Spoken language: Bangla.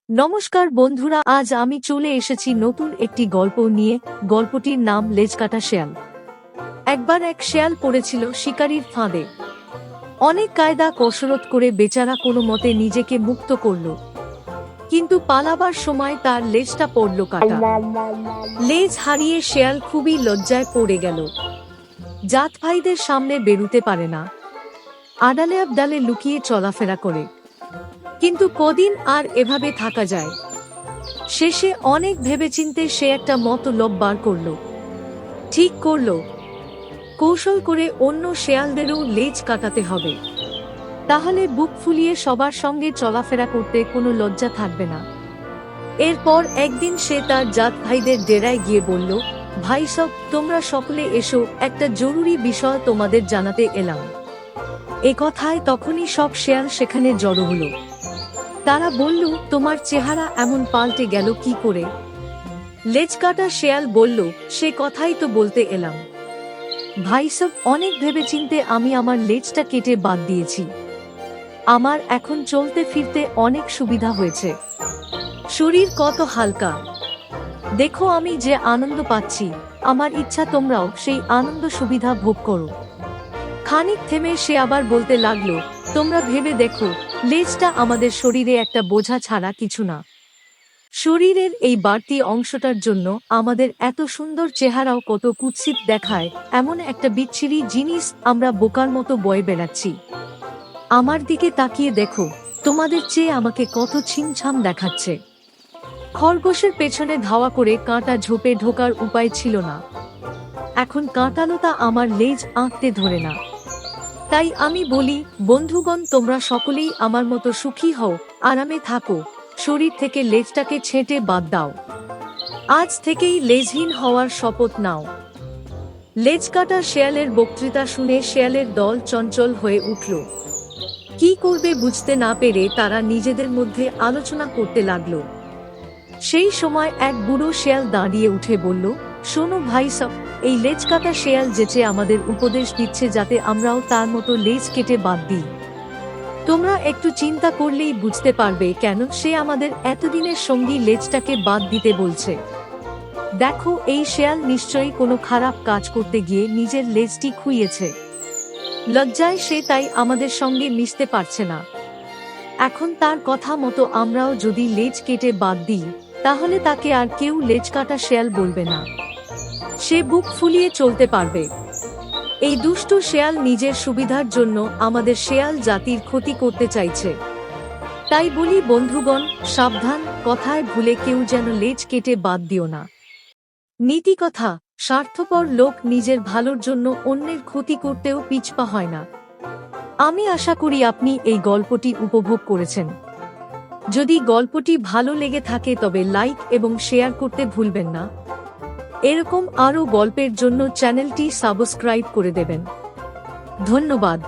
নমস্কার বন্ধুরা, আজ আমি চলে এসেছি নতুন একটি গল্প নিয়ে। গল্পটির নাম লেজকাটা শেয়াল। একবার এক শেয়াল পড়েছিল শিকারীর ফাঁদে। অনেক কায়দা কসরত করে বেচারা কোনো মতে নিজেকে মুক্ত করল, কিন্তু পালাবার সময় তার লেজটা পড়ল কাটা। লেজ হারিয়ে শেয়াল খুবই লজ্জায় পড়ে গেল। জাত ভাইদের সামনে বেরুতে পারে না, আড়ালে আবডালে লুকিয়ে চলাফেরা করে। কিন্তু কদিন আর এভাবে থাকা যায়? শেষে অনেক ভেবেচিন্তে সে একটা মতলব বার করল। ঠিক করল, কৌশল করে অন্য শেয়ালদেরও লেজ কাটাতে হবে। তাহলে বুক ফুলিয়ে সবার সঙ্গে চলাফেরা করতে কোনো লজ্জা থাকবে না। এরপর একদিন সে তার জাত ভাইদের ডেরায় গিয়ে বলল, ভাই সব, তোমরা সকলে এসো, একটা জরুরি বিষয় তোমাদের জানাতে এলাম। এ কথায় তখনই সব শেয়াল সেখানে জড়ো হলো। তারা বলল, তোমার চেহারা এমন পাল্টে গেল কি করে? লেজকাটা শেয়াল বলল, সে কথাই তো বলতে এলাম ভাই সব। অনেক ভেবেচিন্তে আমি আমার লেজটা কেটে বাদ দিয়েছি। আমার এখন চলতে ফিরতে অনেক সুবিধা হয়েছে, শরীর কত হালকা। দেখো আমি যে আনন্দ পাচ্ছি, আমার ইচ্ছা তোমরাও সেই আনন্দ সুবিধা ভোগ করো। খানিক থেমে সে আবার বলতে লাগলো, তোমরা ভেবে দেখো, লেজটা আমাদের শরীরে একটা বোঝা ছাড়া কিছু না। শরীরের এই বাড়তি অংশটার জন্য আমাদের এত সুন্দর চেহারাও কত কুৎসিত দেখায়। এমন একটা বিচ্ছিরি জিনিস আমরা বোকার মতো বয়ে বেড়াচ্ছি। আমার দিকে তাকিয়ে দেখো, তোমাদের চেয়ে আমাকে কত ছিমছাম দেখাচ্ছে। খরগোশের পেছনে ধাওয়া করে কাঁটা ঝোপে ঢোকার উপায় ছিল না, এখন কাঁটালতা আমার লেজ আঁকতে ধরে না। তাই আমি বলি, বন্ধুগণ, তোমরা সকলেই আমার মতো সুখী হও, আরামে থাকো, শরীর থেকে লেজটাকে ছেঁটে বাদ দাও। আজ থেকেই লেজহীন হওয়ার শপথ নাও। লেজকাটা শেয়ালের বক্তৃতা শুনে শেয়ালের দল চঞ্চল হয়ে উঠল। কি করবে বুঝতে না পেরে তারা নিজেদের মধ্যে আলোচনা করতে লাগলো। সেই সময় এক বুড়ো শেয়াল দাঁড়িয়ে উঠে বলল, শোনো ভাই সব, এই লেজকাটা শেয়াল যেচে আমাদের উপদেশ দিচ্ছে যাতে আমরাও তার মতো লেজ কেটে বাদ দিই। তোমরা একটু চিন্তা করলেই বুঝতে পারবে কেন সে আমাদের এতদিনের সঙ্গী লেজটাকে বাদ দিতে বলছে। দেখো, এই শেয়াল নিশ্চয়ই কোনো খারাপ কাজ করতে গিয়ে নিজের লেজটি খুইয়েছে। লজ্জায় সে তাই আমাদের সঙ্গে মিশতে পারছে না। এখন তার কথা মতো আমরাও যদি লেজ কেটে বাদ দিই, তাহলে তাকে আর কেউ লেজকাটা শেয়াল বলবে না। সে বুক ফুলিয়ে চলতে পারবে। এই দুষ্টু শেয়াল নিজের সুবিধার জন্য আমাদের শেয়াল জাতির ক্ষতি করতে চাইছে। তাই বলি বন্ধুগণ, সাবধান, কথায় ভুলে কেউ যেন লেজ কেটে বাদ দিও না। নীতি কথা, স্বার্থপর লোক নিজের ভালোর জন্য অন্যের ক্ষতি করতেও পিছপা হয় না। আমি আশা করি আপনি এই গল্পটি উপভোগ করেছেন। যদি গল্পটি ভালো লেগে থাকে তবে লাইক এবং শেয়ার করতে ভুলবেন না। এরকম আরও গল্পের জন্য চ্যানেলটি সাবস্ক্রাইব করে দেবেন। ধন্যবাদ।